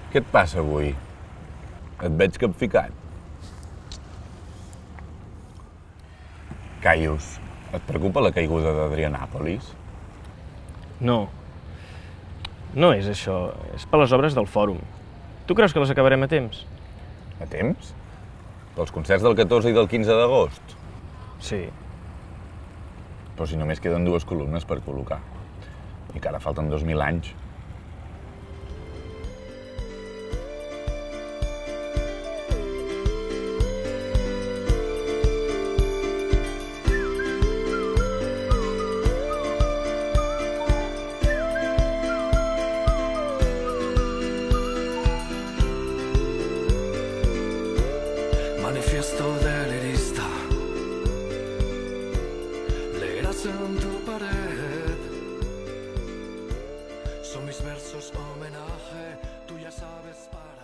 Què et passa avui? Et veig capficat. Caius, et preocupa la caiguda d'Adrianàpolis? No. No és això. És per les obres del fòrum. Tu creus que les acabarem a temps? A temps? Pels concerts del 14 i del 15 d'agost? Sí. Però si només queden 2 columnes per col·locar. I que ara falten 2000 anys. Manifiesto delirista, leerás en tu pared. Son mis versos homenaje, tú ya sabes para